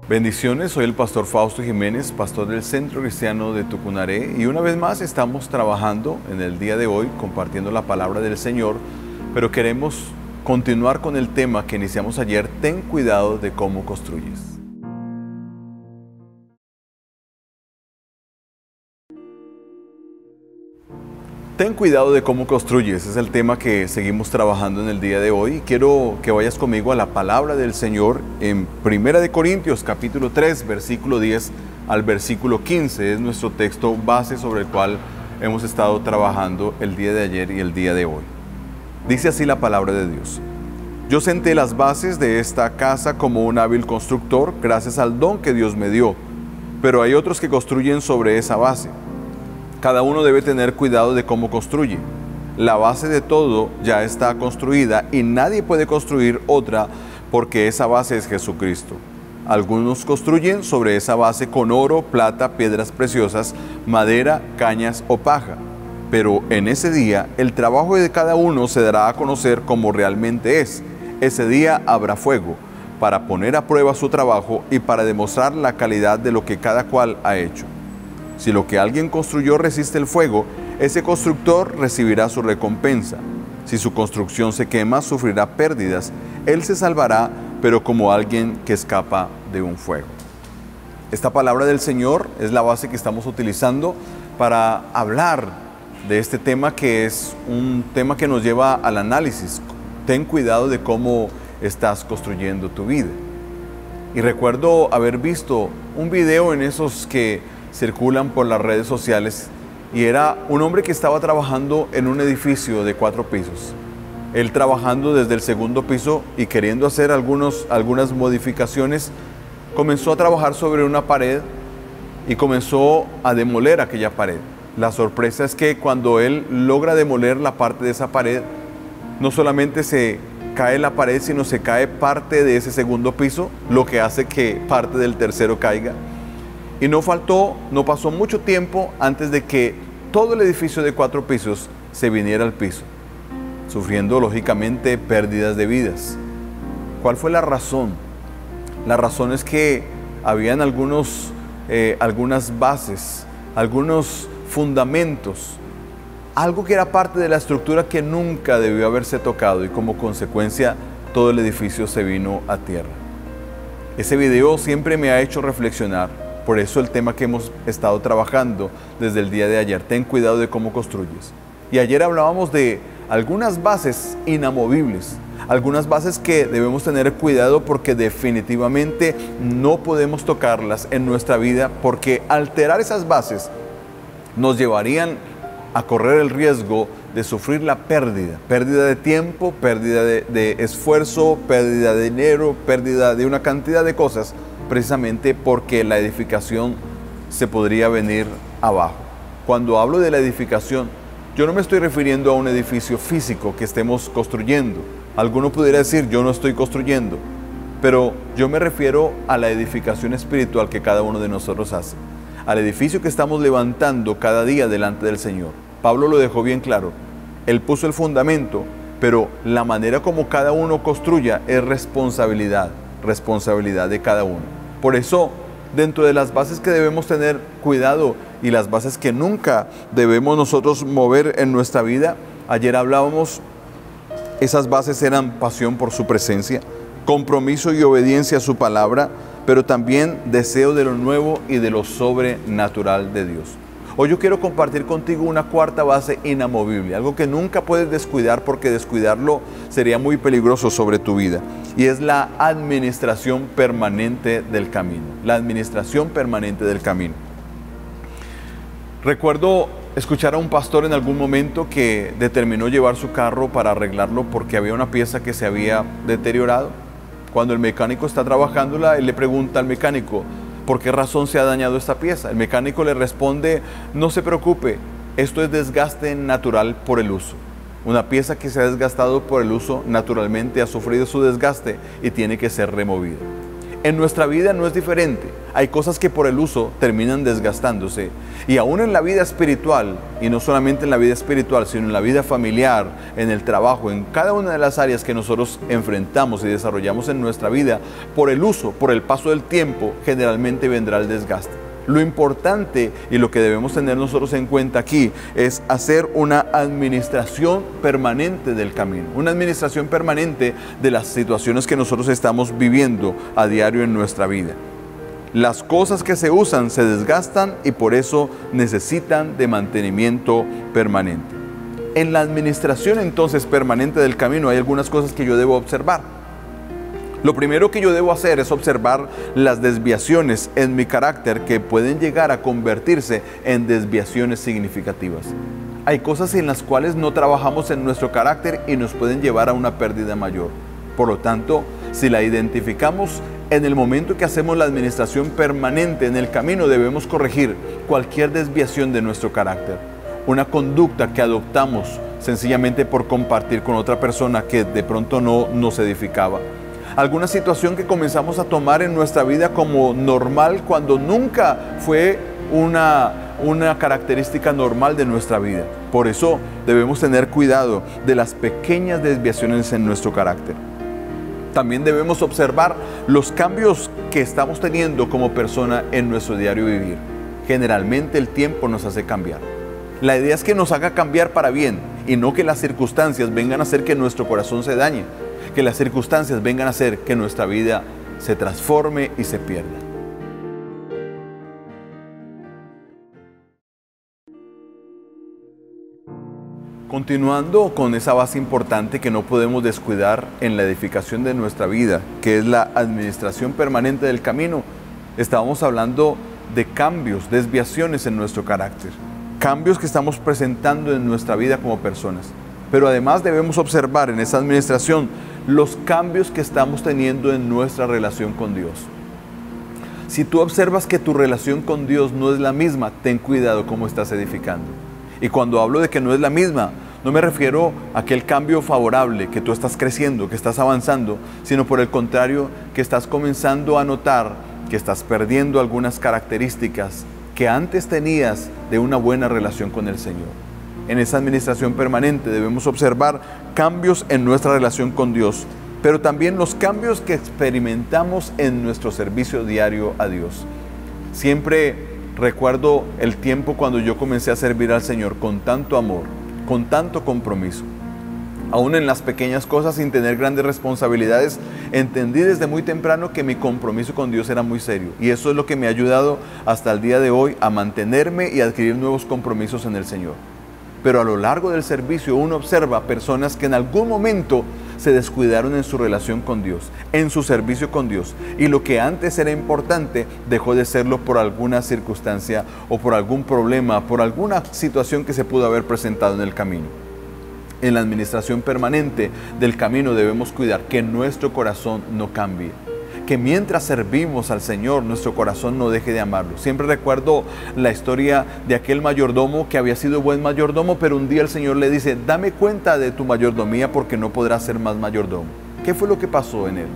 Bendiciones, soy el pastor Fausto Jiménez, pastor del Centro Cristiano de Tucunaré, y una vez más estamos trabajando en el día de hoy compartiendo la palabra del Señor, pero queremos continuar con el tema que iniciamos ayer: ten cuidado de cómo construyes. Ten cuidado de cómo construyes, es el tema que seguimos trabajando en el día de hoy. Quiero que vayas conmigo a la palabra del Señor en 1 Corintios capítulo 3, versículo 10 al versículo 15. Es nuestro texto base sobre el cual hemos estado trabajando el día de ayer y el día de hoy. Dice así la palabra de Dios: yo senté las bases de esta casa como un hábil constructor, gracias al don que Dios me dio, pero hay otros que construyen sobre esa base. Cada uno debe tener cuidado de cómo construye. La base de todo ya está construida y nadie puede construir otra, porque esa base es Jesucristo. Algunos construyen sobre esa base con oro, plata, piedras preciosas, madera, cañas o paja. Pero en ese día el trabajo de cada uno se dará a conocer como realmente es. Ese día habrá fuego para poner a prueba su trabajo y para demostrar la calidad de lo que cada cual ha hecho. Si lo que alguien construyó resiste el fuego, ese constructor recibirá su recompensa. Si su construcción se quema, sufrirá pérdidas. Él se salvará, pero como alguien que escapa de un fuego. Esta palabra del Señor es la base que estamos utilizando para hablar de este tema, que es un tema que nos lleva al análisis. Ten cuidado de cómo estás construyendo tu vida. Y recuerdo haber visto un video en esos que circulan por las redes sociales, y era un hombre que estaba trabajando en un edificio de 4 pisos. Él trabajando desde el segundo piso y queriendo hacer algunas modificaciones, comenzó a trabajar sobre una pared y comenzó a demoler aquella pared. La sorpresa es que cuando él logra demoler la parte de esa pared, no solamente se cae la pared, sino se cae parte de ese segundo piso, lo que hace que parte del tercero caiga. Y no pasó mucho tiempo antes de que todo el edificio de 4 pisos se viniera al piso, sufriendo lógicamente pérdidas de vidas. ¿Cuál fue la razón? La razón es que habían algunas bases, algunos fundamentos, algo que era parte de la estructura que nunca debió haberse tocado, y como consecuencia todo el edificio se vino a tierra. Ese video siempre me ha hecho reflexionar. Por eso el tema que hemos estado trabajando desde el día de ayer: ten cuidado de cómo construyes. Y ayer hablábamos de algunas bases inamovibles, algunas bases que debemos tener cuidado porque definitivamente no podemos tocarlas en nuestra vida, porque alterar esas bases nos llevarían a correr el riesgo de sufrir la pérdida de tiempo, pérdida de esfuerzo, pérdida de dinero, pérdida de una cantidad de cosas, precisamente porque la edificación se podría venir abajo. Cuando hablo de la edificación, yo no me estoy refiriendo a un edificio físico que estemos construyendo. Alguno pudiera decir: yo no estoy construyendo, pero yo me refiero a la edificación espiritual que cada uno de nosotros hace, al edificio que estamos levantando cada día delante del Señor. Pablo lo dejó bien claro. Él puso el fundamento, pero la manera como cada uno construya es responsabilidad de cada uno. Por eso, dentro de las bases que debemos tener cuidado y las bases que nunca debemos nosotros mover en nuestra vida, ayer hablábamos, esas bases eran pasión por su presencia, compromiso y obediencia a su palabra, pero también deseo de lo nuevo y de lo sobrenatural de Dios. Hoy yo quiero compartir contigo una cuarta base inamovible, algo que nunca puedes descuidar, porque descuidarlo sería muy peligroso sobre tu vida, y es la administración permanente del camino. La administración permanente del camino. Recuerdo escuchar a un pastor en algún momento que determinó llevar su carro para arreglarlo porque había una pieza que se había deteriorado. Cuando el mecánico está trabajándola, él le pregunta al mecánico: ¿por qué razón se ha dañado esta pieza? El mecánico le responde: no se preocupe, esto es desgaste natural por el uso. Una pieza que se ha desgastado por el uso naturalmente ha sufrido su desgaste y tiene que ser removida. En nuestra vida no es diferente. Hay cosas que por el uso terminan desgastándose. Y aún en la vida espiritual, y no solamente en la vida espiritual, sino en la vida familiar, en el trabajo, en cada una de las áreas que nosotros enfrentamos y desarrollamos en nuestra vida, por el uso, por el paso del tiempo, generalmente vendrá el desgaste. Lo importante y lo que debemos tener nosotros en cuenta aquí es hacer una administración permanente del camino, una administración permanente de las situaciones que nosotros estamos viviendo a diario en nuestra vida. Las cosas que se usan se desgastan y por eso necesitan de mantenimiento permanente. En la administración entonces permanente del camino hay algunas cosas que yo debo observar. Lo primero que yo debo hacer es observar las desviaciones en mi carácter que pueden llegar a convertirse en desviaciones significativas. Hay cosas en las cuales no trabajamos en nuestro carácter y nos pueden llevar a una pérdida mayor. Por lo tanto, si la identificamos en el momento que hacemos la administración permanente en el camino, debemos corregir cualquier desviación de nuestro carácter. Una conducta que adoptamos sencillamente por compartir con otra persona que de pronto no nos edificaba. Alguna situación que comenzamos a tomar en nuestra vida como normal cuando nunca fue una característica normal de nuestra vida. Por eso debemos tener cuidado de las pequeñas desviaciones en nuestro carácter. También debemos observar los cambios que estamos teniendo como persona en nuestro diario vivir. Generalmente el tiempo nos hace cambiar. La idea es que nos haga cambiar para bien y no que las circunstancias vengan a hacer que nuestro corazón se dañe, que las circunstancias vengan a hacer que nuestra vida se transforme y se pierda. Continuando con esa base importante que no podemos descuidar en la edificación de nuestra vida, que es la administración permanente del camino, estábamos hablando de cambios, desviaciones en nuestro carácter, cambios que estamos presentando en nuestra vida como personas. Pero además debemos observar en esa administración los cambios que estamos teniendo en nuestra relación con Dios. Si tú observas que tu relación con Dios no es la misma, ten cuidado cómo estás edificando. Y cuando hablo de que no es la misma, no me refiero a aquel cambio favorable, que tú estás creciendo, que estás avanzando, sino por el contrario, que estás comenzando a notar que estás perdiendo algunas características que antes tenías de una buena relación con el Señor. En esa administración permanente debemos observar cambios en nuestra relación con Dios, pero también los cambios que experimentamos en nuestro servicio diario a Dios. Siempre recuerdo el tiempo cuando yo comencé a servir al Señor con tanto amor, con tanto compromiso. Aún en las pequeñas cosas, sin tener grandes responsabilidades, entendí desde muy temprano que mi compromiso con Dios era muy serio. Y eso es lo que me ha ayudado hasta el día de hoy a mantenerme y adquirir nuevos compromisos en el Señor. Pero a lo largo del servicio uno observa personas que en algún momento se descuidaron en su relación con Dios, en su servicio con Dios. Y lo que antes era importante dejó de serlo por alguna circunstancia o por algún problema, por alguna situación que se pudo haber presentado en el camino. En la administración permanente del camino debemos cuidar que nuestro corazón no cambie, que mientras servimos al Señor, nuestro corazón no deje de amarlo. Siempre recuerdo la historia de aquel mayordomo que había sido buen mayordomo, pero un día el Señor le dice: dame cuenta de tu mayordomía porque no podrás ser más mayordomo. ¿Qué fue lo que pasó en él?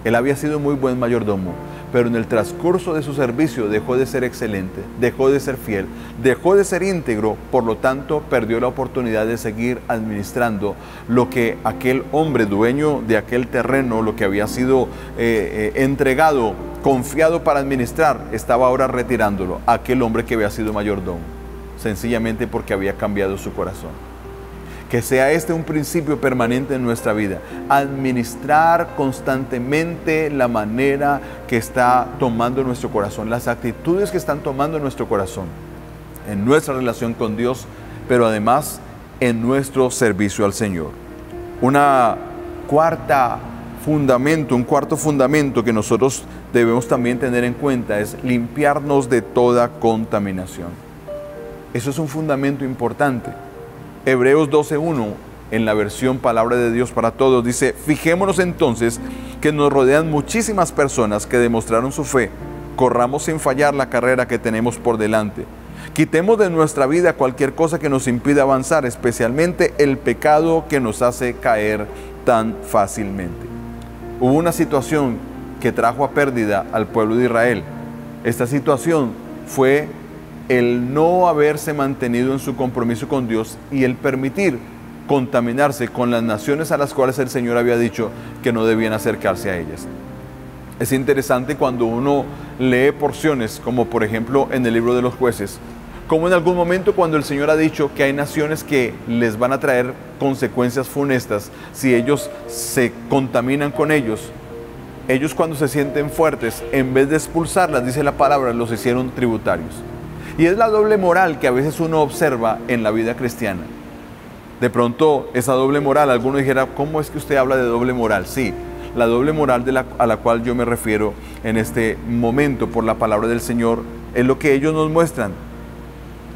Él había sido muy buen mayordomo, pero en el transcurso de su servicio dejó de ser excelente, dejó de ser fiel, dejó de ser íntegro, por lo tanto perdió la oportunidad de seguir administrando lo que aquel hombre dueño de aquel terreno, lo que había sido entregado, confiado para administrar, estaba ahora retirándolo, aquel hombre que había sido mayordomo, sencillamente porque había cambiado su corazón. Que sea este un principio permanente en nuestra vida. Administrar constantemente la manera que está tomando nuestro corazón, las actitudes que están tomando nuestro corazón en nuestra relación con Dios, pero además en nuestro servicio al Señor. Un cuarto fundamento que nosotros debemos también tener en cuenta es limpiarnos de toda contaminación. Eso es un fundamento importante. Hebreos 12:1, en la versión Palabra de Dios para Todos, dice: fijémonos entonces que nos rodean muchísimas personas que demostraron su fe. Corramos sin fallar la carrera que tenemos por delante. Quitemos de nuestra vida cualquier cosa que nos impida avanzar, especialmente el pecado que nos hace caer tan fácilmente. Hubo una situación que trajo a pérdida al pueblo de Israel. Esta situación fue el no haberse mantenido en su compromiso con Dios y el permitir contaminarse con las naciones a las cuales el Señor había dicho que no debían acercarse a ellas. Es interesante cuando uno lee porciones, como por ejemplo en el libro de los Jueces, como en algún momento cuando el Señor ha dicho que hay naciones que les van a traer consecuencias funestas si ellos se contaminan con ellos cuando se sienten fuertes, en vez de expulsarlas, dice la palabra, los hicieron tributarios. Y es la doble moral que a veces uno observa en la vida cristiana. De pronto, esa doble moral, alguno dijera, ¿cómo es que usted habla de doble moral? Sí, la doble moral a la cual yo me refiero en este momento por la palabra del Señor es lo que ellos nos muestran.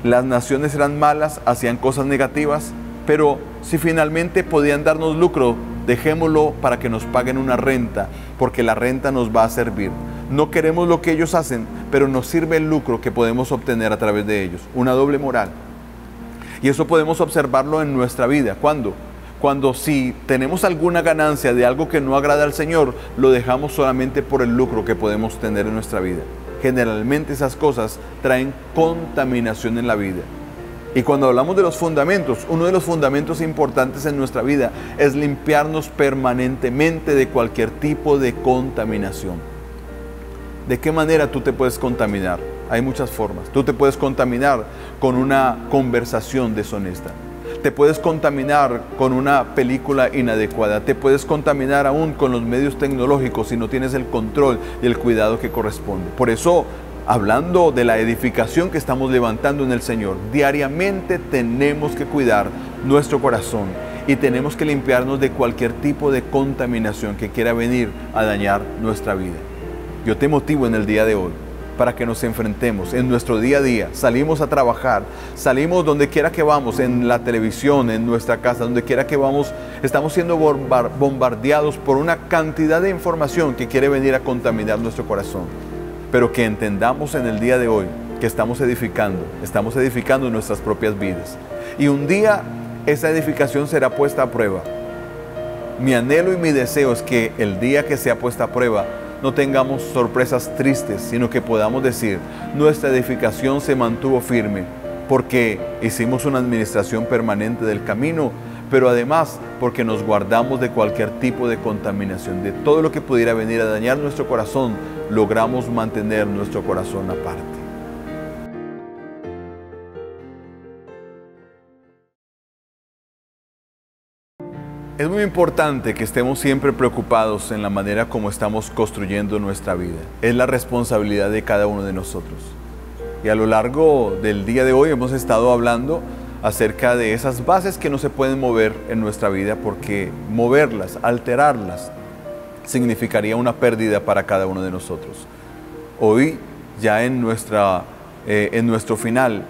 Las naciones eran malas, hacían cosas negativas, pero si finalmente podían darnos lucro, dejémoslo para que nos paguen una renta, porque la renta nos va a servir. No queremos lo que ellos hacen, pero nos sirve el lucro que podemos obtener a través de ellos. Una doble moral. Y eso podemos observarlo en nuestra vida. ¿Cuándo? Cuando si tenemos alguna ganancia de algo que no agrada al Señor, lo dejamos solamente por el lucro que podemos tener en nuestra vida. Generalmente esas cosas traen contaminación en la vida. Y cuando hablamos de los fundamentos, uno de los fundamentos importantes en nuestra vida es limpiarnos permanentemente de cualquier tipo de contaminación. ¿De qué manera tú te puedes contaminar? Hay muchas formas. Tú te puedes contaminar con una conversación deshonesta. Te puedes contaminar con una película inadecuada. Te puedes contaminar aún con los medios tecnológicos si no tienes el control y el cuidado que corresponde. Por eso, hablando de la edificación que estamos levantando en el Señor, diariamente tenemos que cuidar nuestro corazón y tenemos que limpiarnos de cualquier tipo de contaminación que quiera venir a dañar nuestra vida. Yo te motivo en el día de hoy para que nos enfrentemos en nuestro día a día. Salimos a trabajar, salimos donde quiera que vamos, en la televisión, en nuestra casa, donde quiera que vamos, estamos siendo bombardeados por una cantidad de información que quiere venir a contaminar nuestro corazón. Pero que entendamos en el día de hoy que estamos edificando nuestras propias vidas. Y un día esa edificación será puesta a prueba. Mi anhelo y mi deseo es que el día que sea puesta a prueba no tengamos sorpresas tristes, sino que podamos decir, nuestra edificación se mantuvo firme porque hicimos una administración permanente del camino, pero además porque nos guardamos de cualquier tipo de contaminación, de todo lo que pudiera venir a dañar nuestro corazón, logramos mantener nuestro corazón aparte. Es muy importante que estemos siempre preocupados en la manera como estamos construyendo nuestra vida. Es la responsabilidad de cada uno de nosotros. Y a lo largo del día de hoy hemos estado hablando acerca de esas bases que no se pueden mover en nuestra vida, porque moverlas, alterarlas, significaría una pérdida para cada uno de nosotros. Hoy, ya en nuestro final,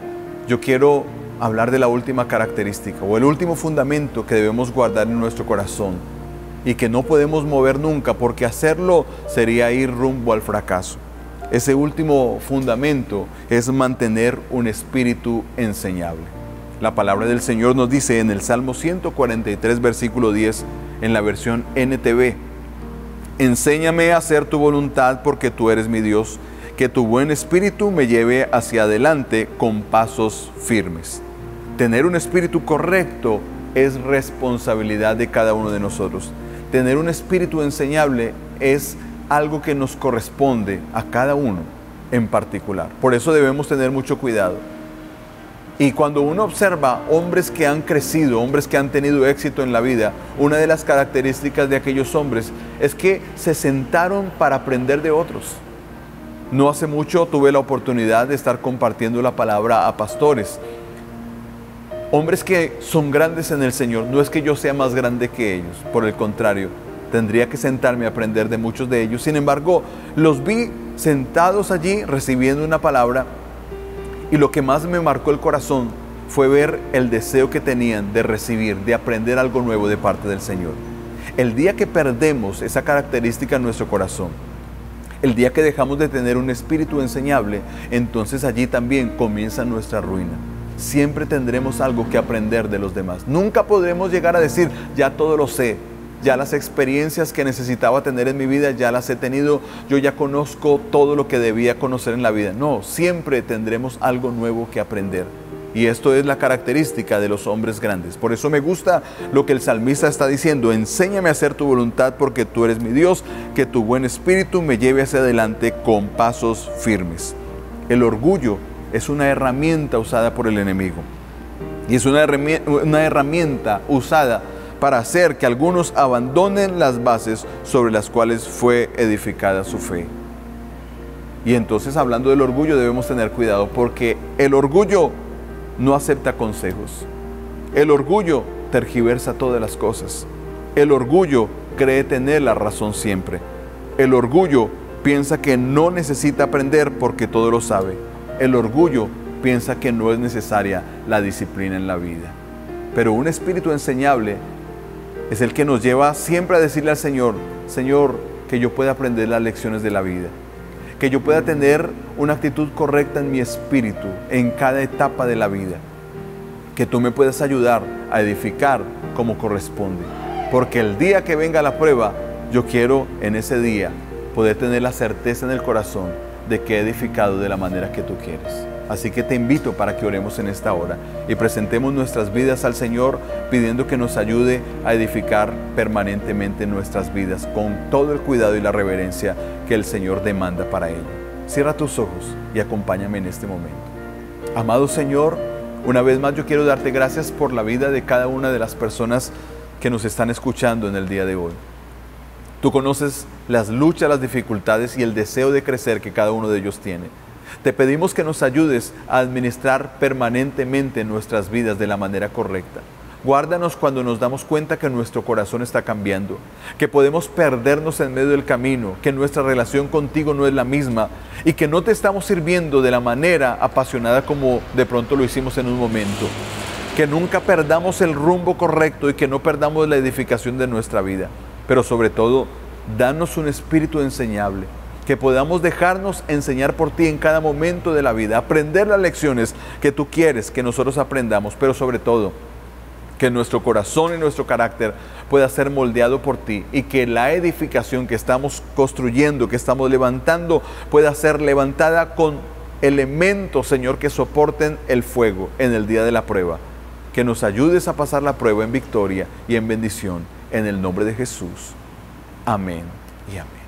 yo quiero hablar de la última característica o el último fundamento que debemos guardar en nuestro corazón y que no podemos mover nunca, porque hacerlo sería ir rumbo al fracaso. Ese último fundamento es mantener un espíritu enseñable. La palabra del Señor nos dice en el Salmo 143, versículo 10, en la versión NTV: enséñame a hacer tu voluntad porque tú eres mi Dios, que tu buen espíritu me lleve hacia adelante con pasos firmes. Tener un espíritu correcto es responsabilidad de cada uno de nosotros. Tener un espíritu enseñable es algo que nos corresponde a cada uno en particular. Por eso debemos tener mucho cuidado. Y cuando uno observa hombres que han crecido, hombres que han tenido éxito en la vida, una de las características de aquellos hombres es que se sentaron para aprender de otros. No hace mucho tuve la oportunidad de estar compartiendo la palabra a pastores. Hombres que son grandes en el Señor. No es que yo sea más grande que ellos, por el contrario, tendría que sentarme a aprender de muchos de ellos. Sin embargo, los vi sentados allí recibiendo una palabra, y lo que más me marcó el corazón fue ver el deseo que tenían de recibir, de aprender algo nuevo de parte del Señor. El día que perdemos esa característica en nuestro corazón, el día que dejamos de tener un espíritu enseñable, entonces allí también comienza nuestra ruina. Siempre tendremos algo que aprender de los demás. Nunca podremos llegar a decir, ya todo lo sé. Ya las experiencias que necesitaba tener en mi vida, ya las he tenido. Yo ya conozco todo lo que debía conocer en la vida. No, siempre tendremos algo nuevo que aprender. Y esto es la característica de los hombres grandes. Por eso me gusta lo que el salmista está diciendo. Enséñame a hacer tu voluntad porque tú eres mi Dios. Que tu buen espíritu me lleve hacia adelante con pasos firmes. El orgullo es una herramienta usada por el enemigo. Y es una herramienta usada para hacer que algunos abandonen las bases sobre las cuales fue edificada su fe. Y entonces, hablando del orgullo, debemos tener cuidado porque el orgullo no acepta consejos. El orgullo tergiversa todas las cosas. El orgullo cree tener la razón siempre. El orgullo piensa que no necesita aprender porque todo lo sabe. El orgullo piensa que no es necesaria la disciplina en la vida. Pero un espíritu enseñable es el que nos lleva siempre a decirle al Señor: Señor, que yo pueda aprender las lecciones de la vida, que yo pueda tener una actitud correcta en mi espíritu en cada etapa de la vida, que tú me puedas ayudar a edificar como corresponde, porque el día que venga la prueba, yo quiero en ese día poder tener la certeza en el corazón de que he edificado de la manera que tú quieres. Así que te invito para que oremos en esta hora y presentemos nuestras vidas al Señor, pidiendo que nos ayude a edificar permanentemente nuestras vidas con todo el cuidado y la reverencia que el Señor demanda para ello. Cierra tus ojos y acompáñame en este momento. Amado Señor, una vez más yo quiero darte gracias por la vida de cada una de las personas que nos están escuchando en el día de hoy. Tú conoces las luchas, las dificultades y el deseo de crecer que cada uno de ellos tiene. Te pedimos que nos ayudes a administrar permanentemente nuestras vidas de la manera correcta. Guárdanos cuando nos damos cuenta que nuestro corazón está cambiando, que podemos perdernos en medio del camino, que nuestra relación contigo no es la misma y que no te estamos sirviendo de la manera apasionada como de pronto lo hicimos en un momento. Que nunca perdamos el rumbo correcto y que no perdamos la edificación de nuestra vida. Pero sobre todo, danos un espíritu enseñable, que podamos dejarnos enseñar por ti en cada momento de la vida, aprender las lecciones que tú quieres que nosotros aprendamos, pero sobre todo, que nuestro corazón y nuestro carácter pueda ser moldeado por ti y que la edificación que estamos construyendo, que estamos levantando, pueda ser levantada con elementos, Señor, que soporten el fuego en el día de la prueba. Que nos ayudes a pasar la prueba en victoria y en bendición, en el nombre de Jesús. Amén y amén.